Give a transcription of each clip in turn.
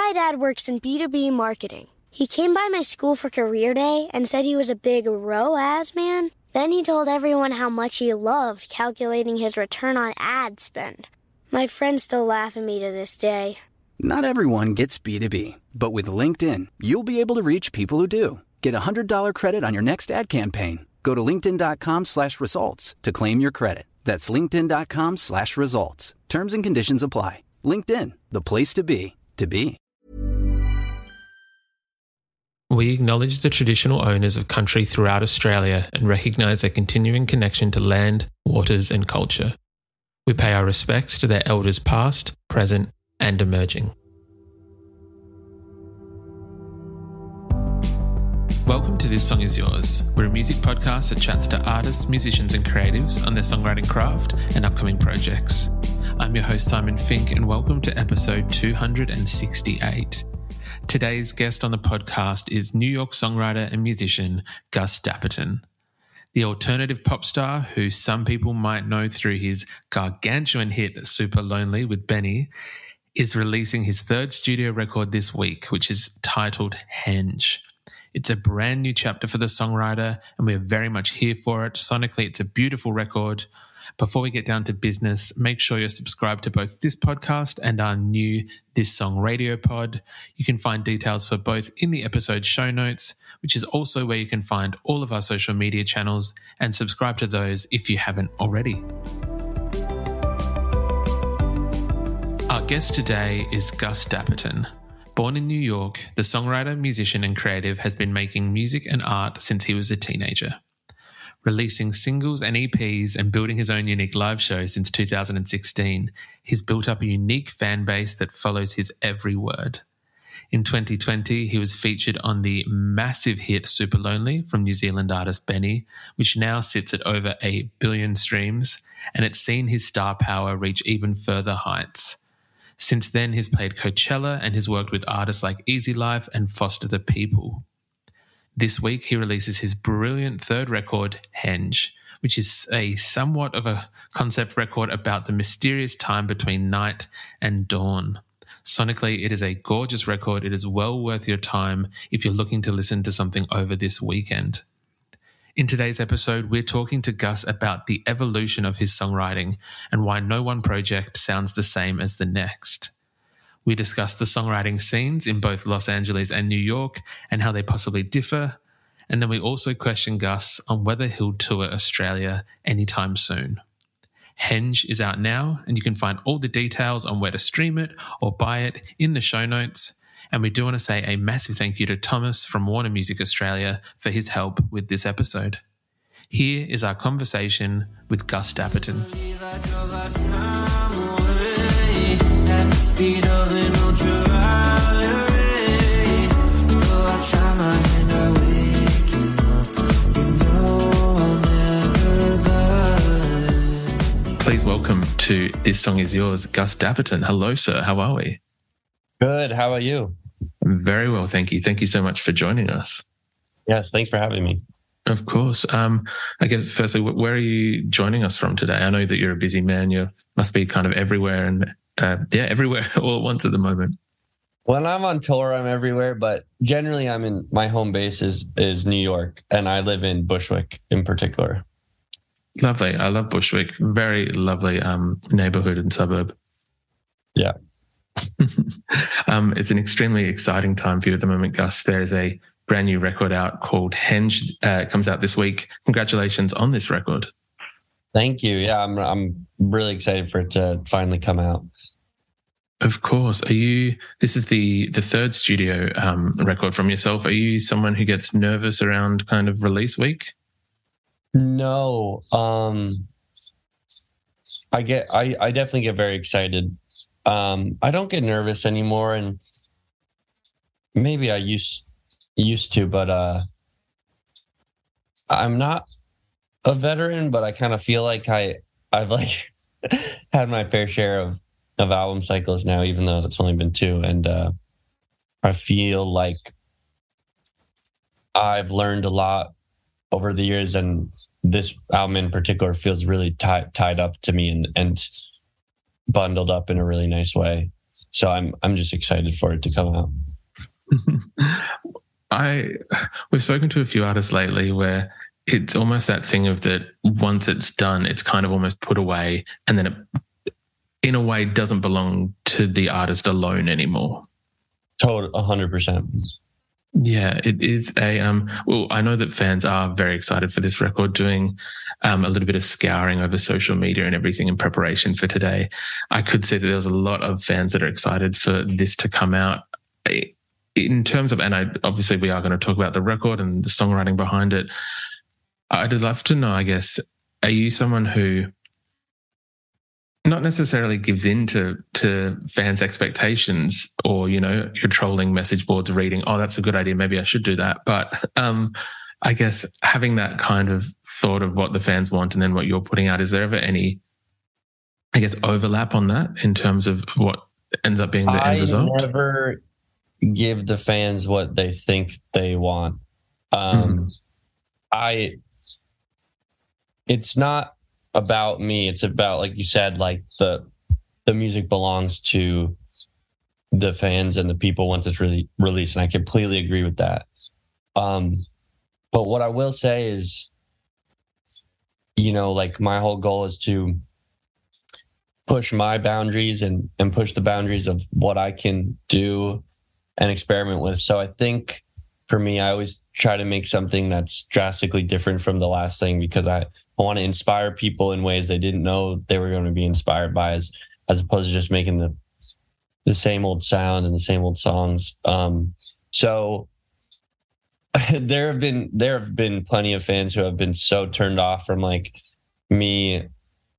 My dad works in B2B marketing. He came by my school for career day and said he was a big ROAS man. Then he told everyone how much he loved calculating his return on ad spend. My friends still laugh at me to this day. Not everyone gets B2B, but with LinkedIn, you'll be able to reach people who do. Get a $100 credit on your next ad campaign. Go to linkedin.com/results to claim your credit. That's linkedin.com/results. Terms and conditions apply. LinkedIn, the place to be, to be. We acknowledge the traditional owners of country throughout Australia and recognise their continuing connection to land, waters and culture. We pay our respects to their elders past, present and emerging. Welcome to This Song Is Yours. We're a music podcast that chats to artists, musicians and creatives on their songwriting craft and upcoming projects. I'm your host Simon Fink and welcome to episode 268. Today's guest on the podcast is New York songwriter and musician Gus Dapperton. The alternative pop star, who some people might know through his gargantuan hit Supalonely with Benee, is releasing his third studio record this week, which is titled Henge. It's a brand new chapter for the songwriter and we're very much here for it. Sonically, it's a beautiful record. Before we get down to business, make sure you're subscribed to both this podcast and our new This Song radio pod. You can find details for both in the episode show notes, which is also where you can find all of our social media channels, and subscribe to those if you haven't already. Our guest today is Gus Dapperton. Born in New York, the songwriter, musician and creative has been making music and art since he was a teenager. Releasing singles and EPs and building his own unique live show since 2016, he's built up a unique fan base that follows his every word. In 2020, he was featured on the massive hit Supalonely from New Zealand artist Benee, which now sits at over 1 billion streams, and it's seen his star power reach even further heights. Since then, he's played Coachella and has worked with artists like Easy Life and Foster the People. This week, he releases his brilliant third record, Henge, which is a somewhat of a concept record about the mysterious time between night and dawn. Sonically, it is a gorgeous record. It is well worth your time if you're looking to listen to something over this weekend. In today's episode, we're talking to Gus about the evolution of his songwriting and why no one project sounds the same as the next. We discuss the songwriting scenes in both Los Angeles and New York and how they possibly differ. And then we also question Gus on whether he'll tour Australia anytime soon. Henge is out now and you can find all the details on where to stream it or buy it in the show notes. And we do want to say a massive thank you to Thomas from Warner Music Australia for his help with this episode. Here is our conversation with Gus Dapperton. Please welcome to This Song Is Yours, Gus Dapperton. Hello, sir. How are we? Good. How are you? Very well, thank you. Thank you so much for joining us. Yes, thanks for having me. Of course. I guess firstly, where are you joining us from today? I know that you're a busy man. You must be kind of everywhere and everywhere all at once at the moment. When I'm on tour, I'm everywhere, but generally I'm in my home base is New York, and I live in Bushwick in particular. Lovely. I love Bushwick. Very lovely neighborhood and suburb. Yeah. It's an extremely exciting time for you at the moment, Gus. There's a brand new record out called Henge. It comes out this week. Congratulations on this record. Thank you. Yeah, I'm really excited for it to finally come out. Of course. This is the third studio record from yourself. Are you someone who gets nervous around kind of release week? No. I definitely get very excited. I don't get nervous anymore, and maybe I used to, but I'm not a veteran, but I kind of feel like I've like had my fair share of album cycles now, even though it's only been 2, and I feel like I've learned a lot over the years, and this album in particular feels really tied up to me and bundled up in a really nice way. So I'm just excited for it to come out. We've spoken to a few artists lately where it's almost that thing of that once it's done, it's kind of almost put away, and then it, in a way, doesn't belong to the artist alone anymore. Total 100%. Yeah, it is well, I know that fans are very excited for this record, doing a little bit of scouring over social media and everything in preparation for today. I could see that there's a lot of fans that are excited for this to come out. In terms of, obviously we are going to talk about the record and the songwriting behind it. I'd love to know, I guess, are you someone who not necessarily gives in to fans' expectations, or, you're trolling message boards reading, oh, that's a good idea, maybe I should do that. But I guess having that kind of thought of what the fans want and then what you're putting out, is there ever any, I guess, overlap on that in terms of what ends up being the end result? I never give the fans what they think they want. It's not about me. It's about, like you said, like the music belongs to the fans and the people once it's really released. And I completely agree with that. But what I will say is, like my whole goal is to push my boundaries and push the boundaries of what I can do and experiment with. So I think for me, I always try to make something that's drastically different from the last thing, because I want to inspire people in ways they didn't know they were going to be inspired by, as opposed to just making the same old sound and the same old songs. So there have been plenty of fans who have been so turned off from like me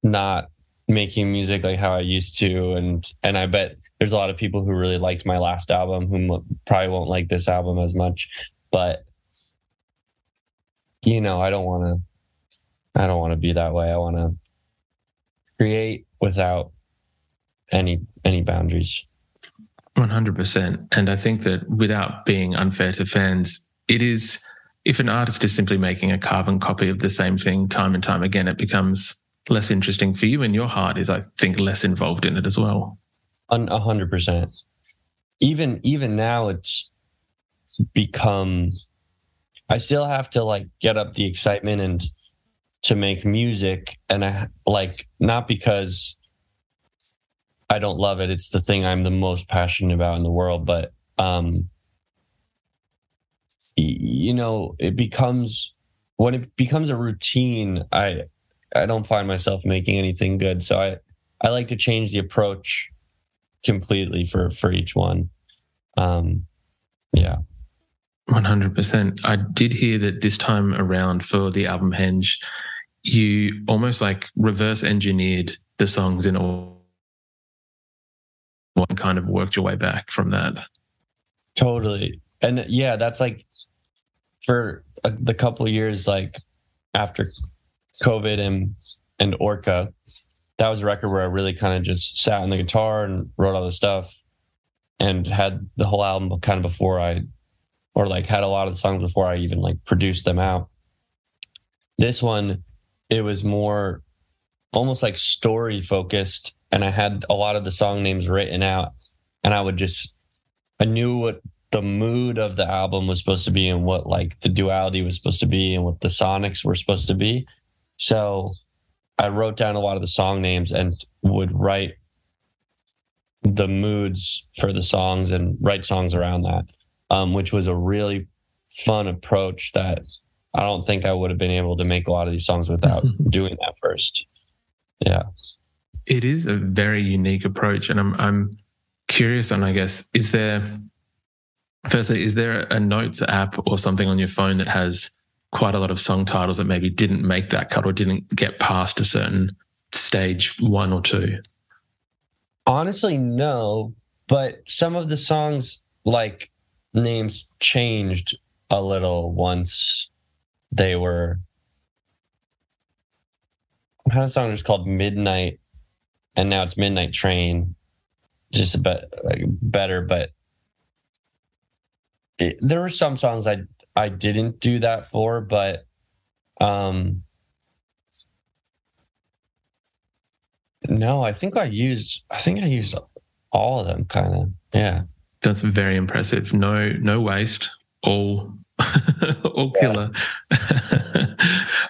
not making music like how I used to, and I bet there's a lot of people who really liked my last album who probably won't like this album as much. But I don't want to be that way. I want to create without any boundaries. 100%. And I think that without being unfair to fans, it is, if an artist is simply making a carbon copy of the same thing time and time again, it becomes less interesting for you, and your heart is, I think, less involved in it as well. 100%. Even now, it's become, I still have to like get up the excitement and to make music, and I like, not because I don't love it, it's the thing I'm the most passionate about in the world, but it becomes, when it becomes a routine, I don't find myself making anything good. So I like to change the approach completely for each one. Yeah. 100%. I did hear that this time around for the album Henge, you almost like reverse engineered the songs in all, and kind of worked your way back from that. Totally. And yeah, that's like for the couple of years, like after COVID and Orca, that was a record where I really kind of just sat on the guitar and wrote all the stuff, and had the whole album kind of before had a lot of the songs before I even like produced them out. This one, it was more almost like story focused, and I had a lot of the song names written out, and I knew what the mood of the album was supposed to be, and what like the duality was supposed to be, and what the sonics were supposed to be. So I wrote down a lot of the song names and would write the moods for the songs and write songs around that, which was a really fun approach that I don't think I would have been able to make a lot of these songs without doing that first. Yeah. It is a very unique approach, and I'm curious, and I guess, is there a notes app or something on your phone that has quite a lot of song titles that maybe didn't make that cut or didn't get past a certain stage 1 or 2? Honestly, no, but some of the songs, like, names changed a little once they were. I had a song just called Midnight, and now it's Midnight Train. Just a bit better, but there were some songs I didn't do that for, but no, I think I used all of them, kind of. Yeah. That's very impressive. No waste, all all killer.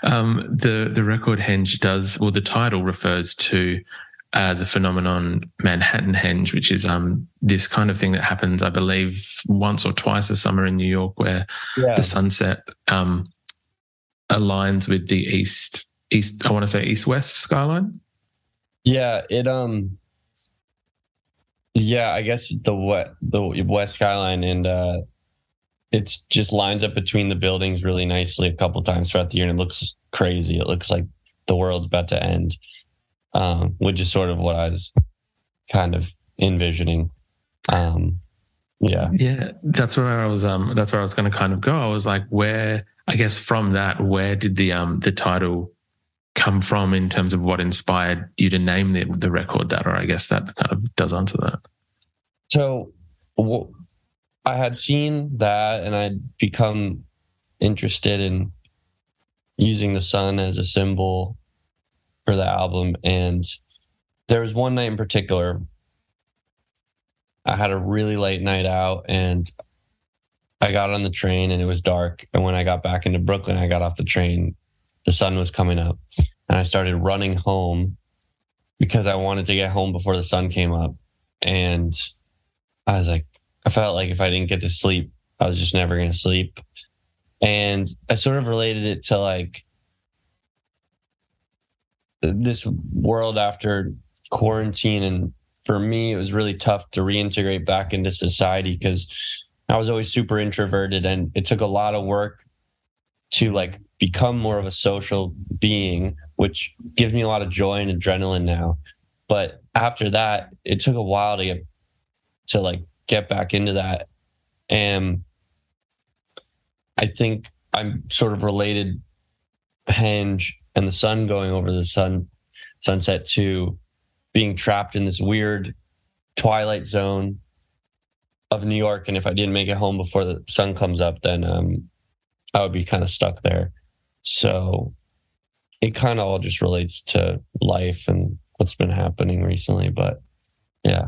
The record Henge does, well, the title refers to the phenomenon Manhattan Henge, which is this kind of thing that happens, I believe, once or twice a summer in New York, where the sunset aligns with the east. I want to say east-west skyline. Yeah, I guess the west skyline, and it just lines up between the buildings really nicely a couple times throughout the year, and it looks crazy. It looks like the world's about to end, which is sort of what I was kind of envisioning. Yeah, that's where I was. That's where I was going to kind of go. I was like, where did the title come from in terms of what inspired you to name the record that? Or I guess that kind of does answer that. So I had seen that, and I'd become interested in using the sun as a symbol for the album. And there was one night in particular, I had a really late night out, and I got on the train and it was dark. And when I got back into Brooklyn, I got off the train, the sun was coming up, and I started running home because I wanted to get home before the sun came up. And I was like, I felt like if I didn't get to sleep, I was just never going to sleep. And I sort of related it to like this world after quarantine. And for me, it was really tough to reintegrate back into society because I was always super introverted, and it took a lot of work to like become more of a social being, which gives me a lot of joy and adrenaline now. But after that, it took a while to get back into that. And I think I'm sort of related Henge and the sun going over the sunset to being trapped in this weird twilight zone of New York. And if I didn't make it home before the sun comes up, then I would be kind of stuck there. So it kind of all just relates to life and what's been happening recently. But yeah.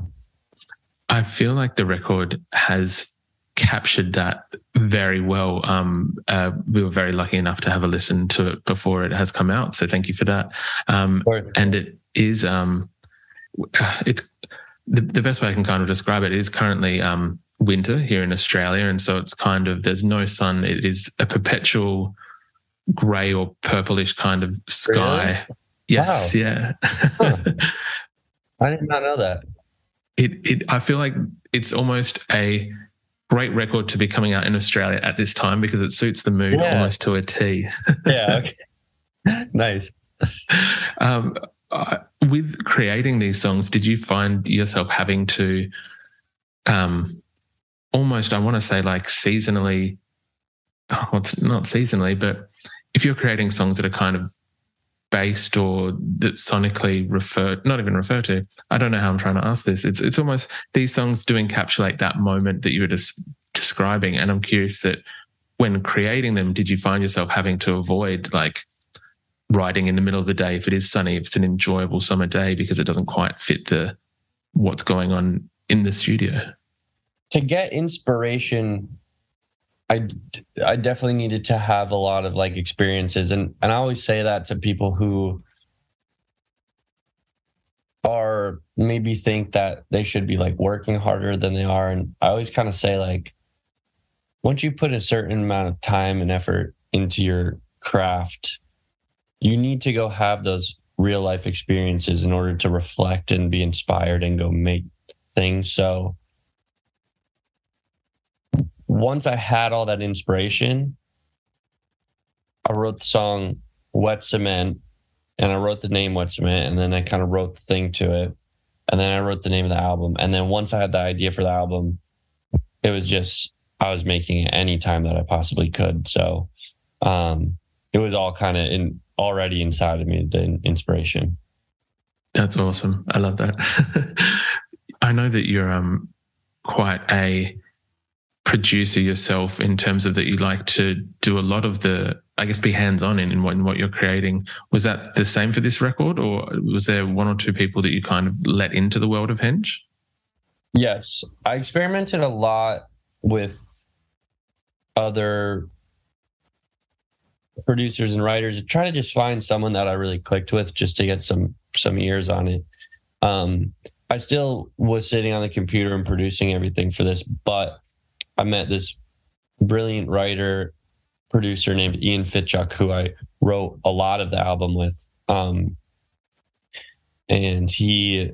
I feel like the record has captured that very well. We were very lucky enough to have a listen to it before it has come out. So thank you for that. And it is, it's the best way I can kind of describe it is currently winter here in Australia. And so it's kind of, there's no sun. It is a perpetual grey or purplish kind of sky. Really? Yes. Wow. Yeah. Huh. I did not know that. I feel like it's almost a great record to be coming out in Australia at this time because it suits the mood almost to a T. Yeah. Okay. Nice. With creating these songs, did you find yourself having to almost, I want to say like seasonally, it's not seasonally, but if you're creating songs that are kind of based or that sonically not even refer to, I don't know how I'm trying to ask this. It's almost, these songs do encapsulate that moment that you were just describing. And I'm curious that when creating them, did you find yourself having to avoid like writing in the middle of the day if it is sunny, if it's an enjoyable summer day, because it doesn't quite fit what's going on in the studio? To get inspiration, I definitely needed to have a lot of like experiences. And I always say that to people who are maybe think that they should be like working harder than they are. And I always kind of say like, once you put a certain amount of time and effort into your craft, you need to go have those real life experiences in order to reflect and be inspired and go make things. So once I had all that inspiration, I wrote the song Wet Cement, and I wrote the name Wet Cement, and then I kind of wrote the thing to it, and then I wrote the name of the album. And then once I had the idea for the album, it was just, I was making it any time that I possibly could. So it was all kind of already inside of me, the inspiration. That's awesome. I love that. I know that you're quite a producer yourself in terms of that you like to do a lot of the, I guess, be hands-on in what you're creating. Was that the same for this record, or was there one or two people that you kind of let into the world of Henge? Yes, I experimented a lot with other producers and writers to try to just find someone that I really clicked with, just to get some ears on it. I still was sitting on the computer and producing everything for this, but I met this brilliant writer producer named Ian Fitchuk, who I wrote a lot of the album with. And he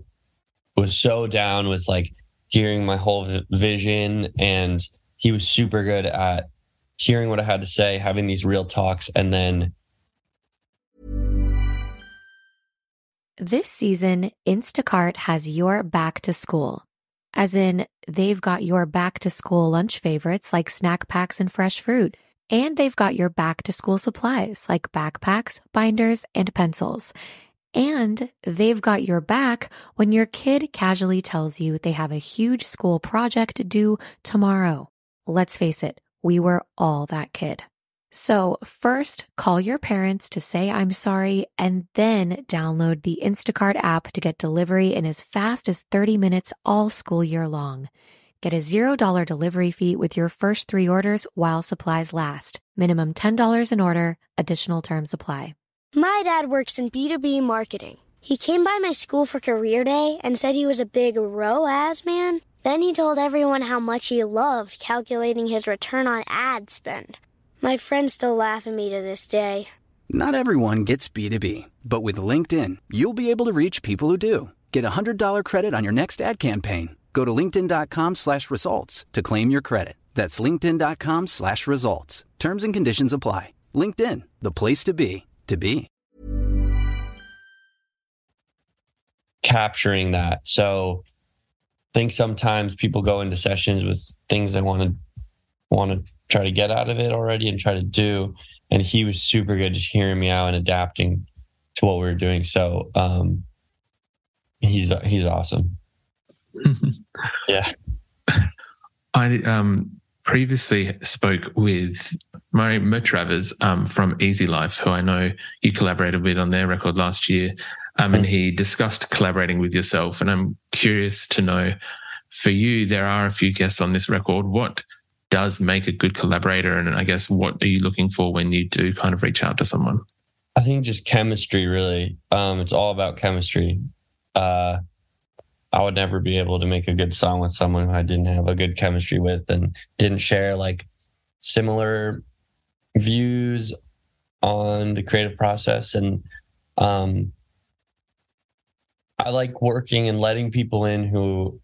was so down with like hearing my whole vision, and he was super good at hearing what I had to say, having these real talks, and then this season, Instacart has your back to school. As in, they've got your back to school lunch favorites like snack packs and fresh fruit. And they've got your back to school supplies like backpacks, binders, and pencils. And they've got your back when your kid casually tells you they have a huge school project due tomorrow. Let's face it, we were all that kid. So first, call your parents to say I'm sorry, and then download the Instacart app to get delivery in as fast as 30 minutes all school year long. Get a $0 delivery fee with your first 3 orders while supplies last. Minimum $10 an order. Additional terms apply. My dad works in B2B marketing. He came by my school for career day and said he was a big ROAS man. Then he told everyone how much he loved calculating his return on ad spend. My friends still laugh at me to this day. Not everyone gets B2B, but with LinkedIn, you'll be able to reach people who do. Get a $100 credit on your next ad campaign. Go to linkedin.com/results to claim your credit. That's linkedin.com/results. Terms and conditions apply. LinkedIn, the place to be, to be. Capturing that. So I think sometimes people go into sessions with things they want to try to get out of it already and try to do. And he was super good just hearing me out and adapting to what we were doing. So he's awesome. Yeah. I previously spoke with Mo Travers from Easy Life, who I know you collaborated with on their record last year, and he discussed collaborating with yourself. And I'm curious to know, for you, there are a few guests on this record. What does make a good collaborator? And I guess what are you looking for when you do kind of reach out to someone? I think just chemistry, really. It's all about chemistry. I would never be able to make a good song with someone who I didn't have a good chemistry with and didn't share like similar views on the creative process. And I like working and letting people in who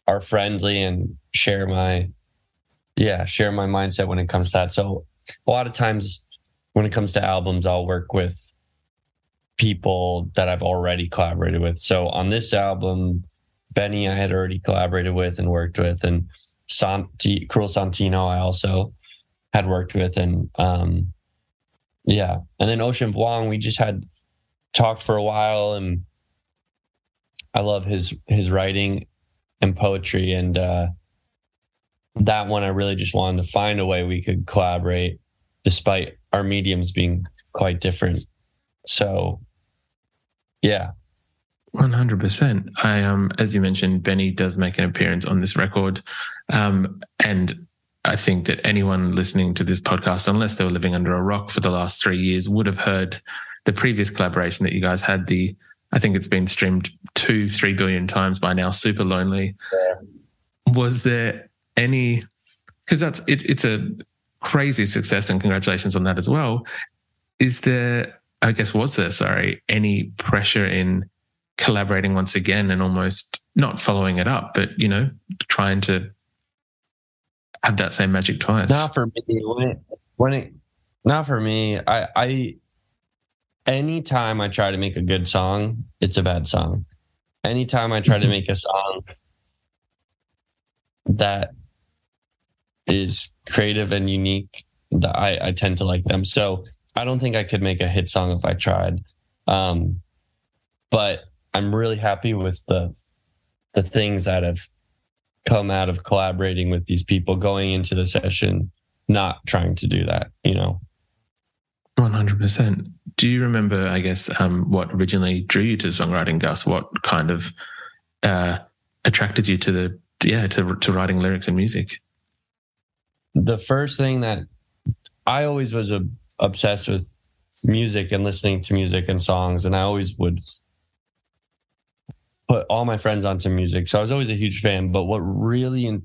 are friendly and share my mindset when it comes to that. So a lot of times when it comes to albums, I'll work with people that I've already collaborated with. So on this album, Benee I had already collaborated with and worked with, and Cruel Santino I also had worked with, and and then Ocean Vuong, we just had talked for a while, and I love his writing and poetry, and that one I really just wanted to find a way we could collaborate despite our mediums being quite different. So, yeah. 100%. As you mentioned, Benee does make an appearance on this record. And I think that anyone listening to this podcast, unless they were living under a rock for the last 3 years, would have heard the previous collaboration that you guys had. I think it's been streamed 2-3 billion times by now, Supalonely. Yeah. Was there any, because it's a crazy success, and congratulations on that as well. Was there any pressure in collaborating once again and almost not following it up, but, trying to have that same magic twice? Not for me. Not for me. I anytime I try to make a good song, it's a bad song. Anytime I try to make a song that is creative and unique, I tend to like them. So I don't think I could make a hit song if I tried. But I'm really happy with the things that have come out of collaborating with these people, going into the session, not trying to do that, 100%. Do you remember, I guess, what originally drew you to songwriting, Gus? What kind of attracted you to to writing lyrics and music? The first thing that I always was obsessed with music and listening to music and songs, and I always would put all my friends onto music. So I was always a huge fan, but what really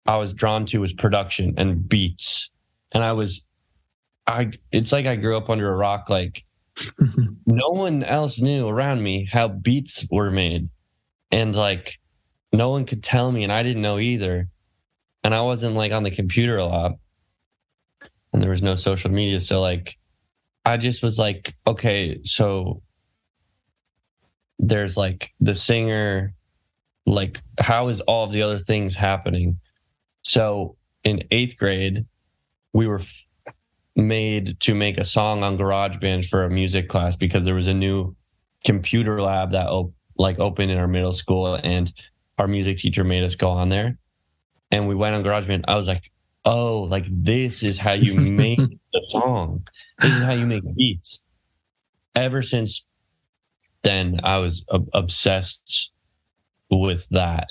I was drawn to was production and beats. And it's like I grew up under a rock. Like no one else knew around me how beats were made. And like no one could tell me, and I didn't know either. And I wasn't like on the computer a lot, and there was no social media. So like, I just was like, okay, so there's like the singer, like how is all of the other things happening? So in 8th grade, we were made to make a song on GarageBand for a music class because there was a new computer lab that opened in our middle school, and our music teacher made us go on there. And we went on GarageBand. I was like, oh, like this is how you make the song. This is how you make beats. Ever since then, I was obsessed with that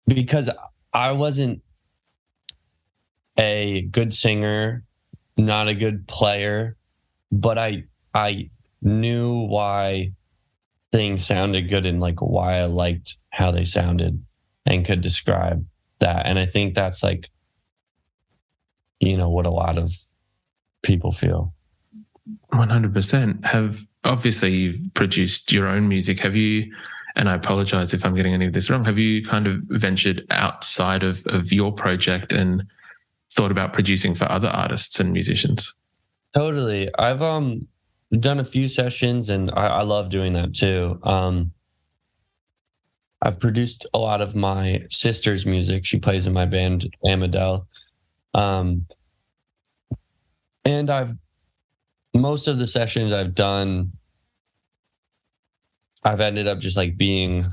because I wasn't a good singer, not a good player, but I knew why things sounded good and like why I liked how they sounded and could describe that. And I think that's like, what a lot of people feel. 100%. Obviously you've produced your own music. Have you, and I apologize if I'm getting any of this wrong, have you kind of ventured outside of your project and thought about producing for other artists and musicians? Totally. I've done a few sessions, and I love doing that too. I've produced a lot of my sister's music. She plays in my band, Amadel. And most of the sessions I've done, I've ended up just like being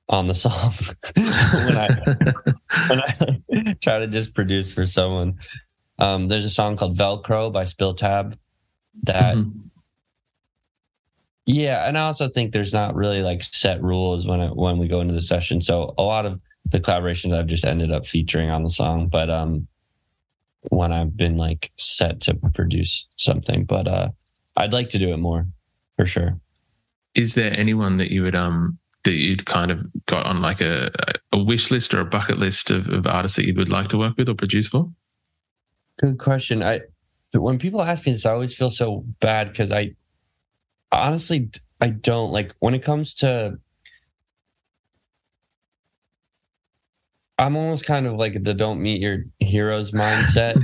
on the song when I try to just produce for someone. There's a song called Velcro by Spill Tab that, yeah. And I also think there's not really like set rules when we go into the session. So a lot of the collaborations I've just ended up featuring on the song, but when I've been like set to produce something, but I'd like to do it more for sure. Is there anyone that you would that you'd kind of got on like a wish list or a bucket list of artists that you would like to work with or produce for? Good question. When people ask me this, I always feel so bad because I honestly don't like when it comes to. I'm almost kind of like the don't meet your heroes mindset.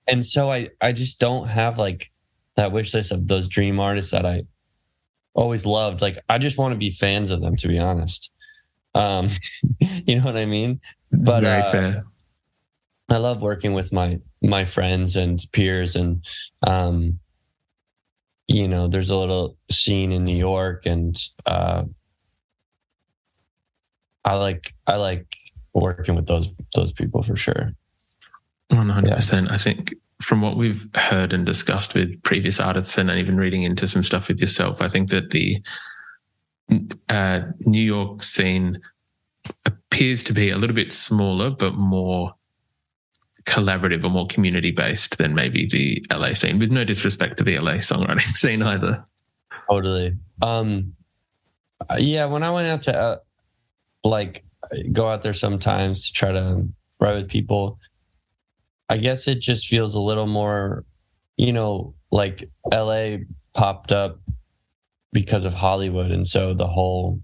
And so I just don't have like that wish list of those dream artists that I always loved. Like, I just want to be fans of them, to be honest. You know what I mean? But very fair. I love working with my friends and peers, and there's a little scene in New York, and I like working with those people for sure. 100%. I think from what we've heard and discussed with previous artists, and even reading into some stuff with yourself, I think that the New York scene appears to be a little bit smaller, but more collaborative or more community-based than maybe the LA scene, with no disrespect to the LA songwriting scene either. Totally. Yeah, when I went out to go out there sometimes to try to write with people, I guess it just feels a little more, like LA popped up because of Hollywood. And so the whole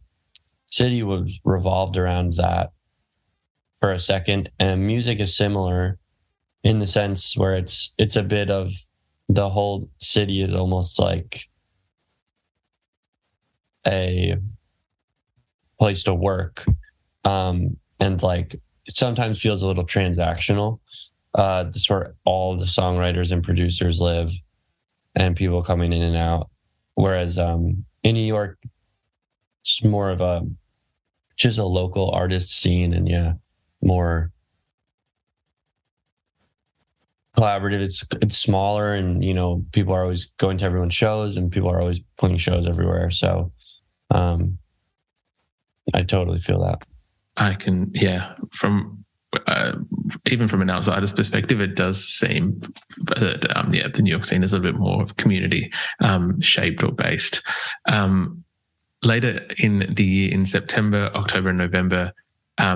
city was revolved around that for a second. And music is similar in the sense where it's a bit of the whole city is almost like a place to work. And like it sometimes feels a little transactional. That's where all the songwriters and producers live and people coming in and out. Whereas in New York, it's more of just a local artist scene, and more collaborative. It's smaller, and people are always going to everyone's shows, and people are always playing shows everywhere. So I totally feel that. I can, yeah, from even from an outsider's perspective, it does seem that the New York scene is a little bit more community shaped or based. Later in the year, in September, October, and November,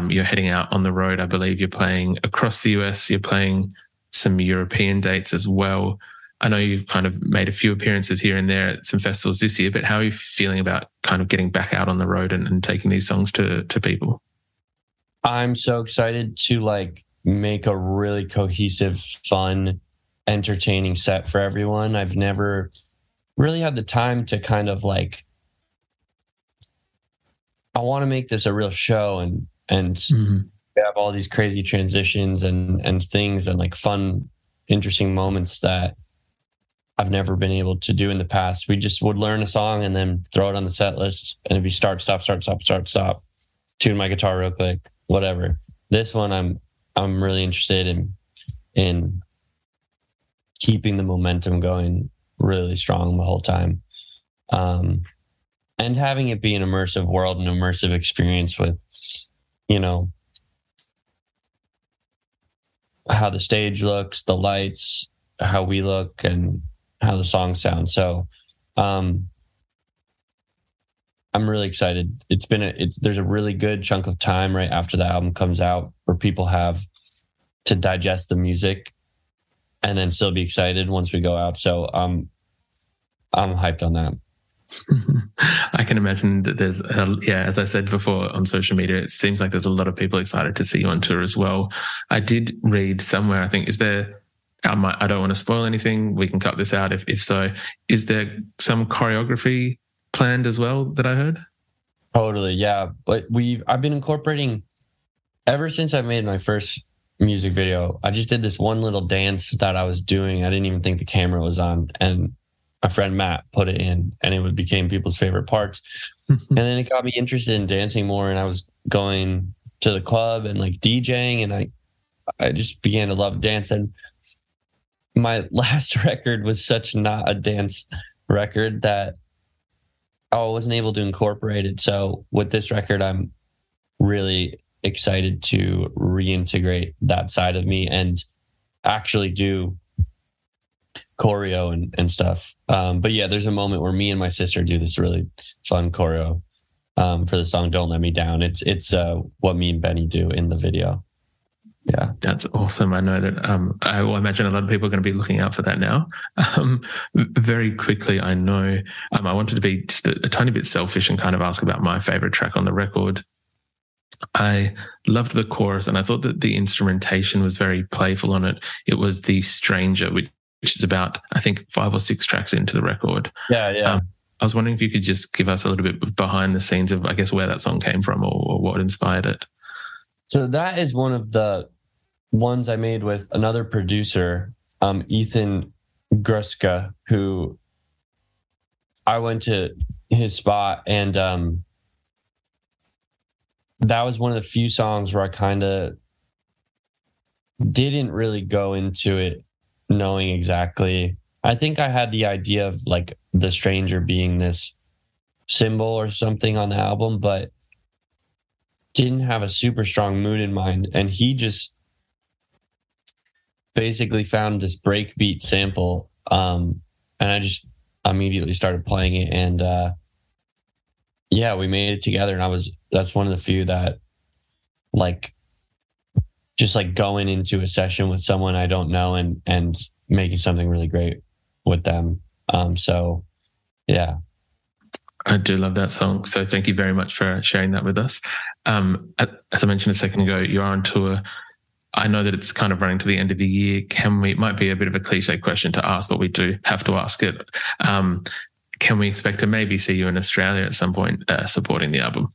you're heading out on the road. I believe you're playing across the US. You're playing some European dates as well. I know you've kind of made a few appearances here and there at some festivals this year, but how are you feeling about kind of getting back out on the road and taking these songs to people? I'm so excited to like make a really cohesive, fun, entertaining set for everyone. I've never really had the time to kind of like, I want to make this a real show and have all these crazy transitions and things and like fun, interesting moments that I've never been able to do in the past. We just would learn a song and then throw it on the set list and it'd be start, stop, start, stop, start, stop. Tune my guitar real quick, whatever. This one I'm really interested in keeping the momentum going really strong the whole time. And having it be an immersive world, an immersive experience with, you know, how the stage looks, the lights, how we look, and how the songs sound. So I'm really excited. There's a really good chunk of time right after the album comes out where people have to digest the music and then still be excited once we go out. So I'm hyped on that. I can imagine that there's, as I said before on social media, it seems like there's a lot of people excited to see you on tour as well. I did read somewhere, I think, I don't want to spoil anything. We can cut this out if so. Is there some choreography planned as well that I heard? Totally, yeah. But I've been incorporating ever since I made my first music video. I just did this one little dance that I was doing. I didn't even think the camera was on, and my friend Matt put it in, and it became people's favorite parts. And then it got me interested in dancing more, and I was going to the club and like DJing, and I just began to love dance. And my last record was such not a dance record that I wasn't able to incorporate it. So with this record, I'm really excited to reintegrate that side of me and actually do choreo and stuff. But yeah, there's a moment where me and my sister do this really fun choreo for the song Don't Let Me Down. It's what me and Benee do in the video. Yeah, that's awesome. I know that I will imagine a lot of people are going to be looking out for that now. Very quickly, I know I wanted to be just a tiny bit selfish and kind of ask about my favorite track on the record. I loved the chorus, and I thought that the instrumentation was very playful on it. It was The Stranger, which is about, I think, 5 or 6 tracks into the record. Yeah. I was wondering if you could just give us a little bit of behind the scenes of, I guess, where that song came from or what inspired it. So that is one of the ones I made with another producer, Ethan Gruska, who I went to his spot, and that was one of the few songs where I kind of didn't really go into it knowing exactly. I think I had the idea of like The Stranger being this symbol or something on the album, but didn't have a super strong mood in mind. And he just basically found this breakbeat sample, and I just immediately started playing it, and we made it together. And that's one of the few that like just like going into a session with someone I don't know and making something really great with them. So yeah. I do love that song. So thank you very much for sharing that with us. As I mentioned a second ago, you're on tour. I know that it's kind of running to the end of the year. It might be a bit of a cliche question to ask, but we do have to ask it. Can we expect to maybe see you in Australia at some point supporting the album?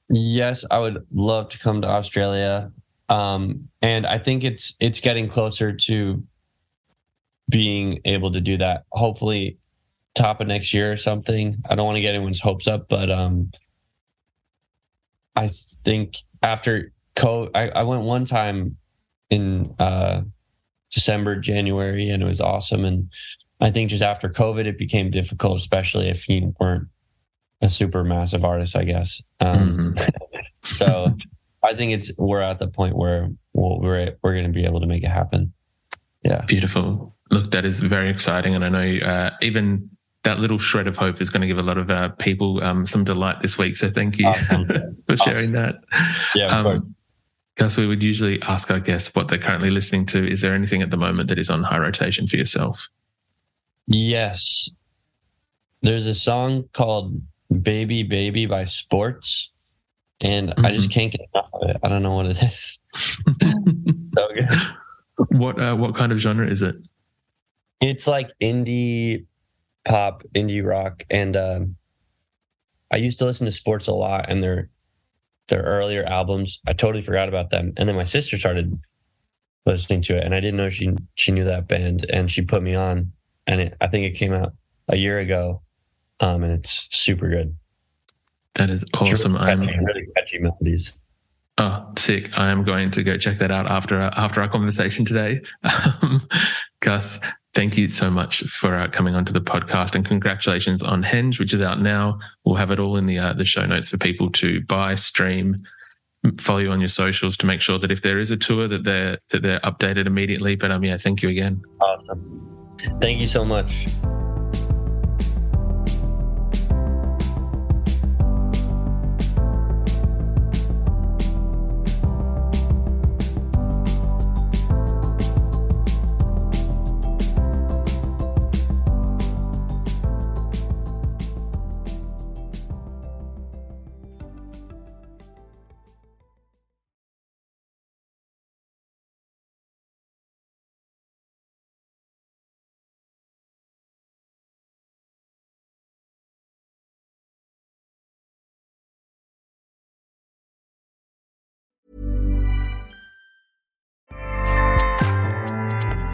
Yes, I would love to come to Australia. And I think it's getting closer to being able to do that. Hopefully top of next year or something. I don't want to get anyone's hopes up, but I think after I went one time in December, January, and it was awesome. And I think just after COVID, it became difficult, especially if you weren't a super massive artist, I guess. So I think we're at the point where we're going to be able to make it happen. Yeah. Beautiful. Look, that is very exciting. And I know even that little shred of hope is going to give a lot of people some delight this week. So thank you for sharing that. Yeah, of course. Gus, we would usually ask our guests what they're currently listening to. Is there anything at the moment that is on high rotation for yourself? Yes. There's a song called Baby Baby by Sports, and I just can't get enough of it. I don't know what it is. So good. What kind of genre is it? It's like indie pop, indie rock, and I used to listen to Sports a lot, and their earlier albums, I totally forgot about them. And then my sister started listening to it, and I didn't know she knew that band, and she put me on, and I think it came out a year ago, and it's super good. That is awesome. Really catchy melodies. Oh, sick. I am going to go check that out after our conversation today. Gus, thank you so much for coming onto the podcast, and congratulations on Henge, which is out now. We'll have it all in the show notes for people to buy, stream, follow you on your socials to make sure that if there is a tour that they're updated immediately. But yeah, thank you again. Awesome. Thank you so much.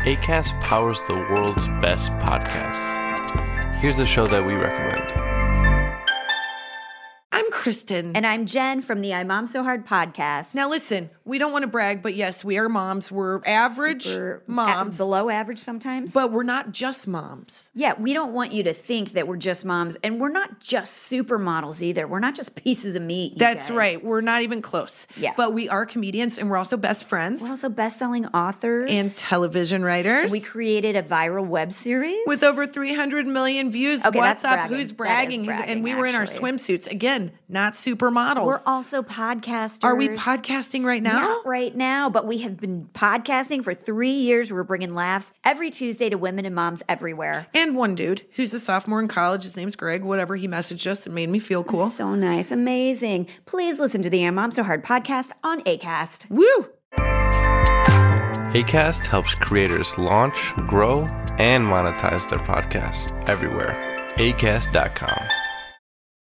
Acast powers the world's best podcasts. Here's a show that we recommend. I'm Kristen. And I'm Jen from the I Mom So Hard podcast. Now listen, we don't want to brag, but yes, we are moms. We're average moms. Below average sometimes. But we're not just moms. Yeah, we don't want you to think that we're just moms. And we're not just supermodels either. We're not just pieces of meat. That's right. We're not even close. Yeah. But we are comedians, and we're also best friends. We're also best-selling authors. And television writers. And we created a viral web series. With over 300 million views. Okay, What's up? bragging. Who's bragging? And we were in our swimsuits. Again, not supermodels. We're also podcasters. Are we podcasting right now? Not right now, but we have been podcasting for 3 years. We're bringing laughs every Tuesday to women and moms everywhere. And one dude who's a sophomore in college, his name's Greg, whatever, he messaged us and made me feel cool. So nice. Amazing. Please listen to the I Mom So Hard podcast on Acast. Woo! Acast helps creators launch, grow, and monetize their podcasts everywhere. Acast.com.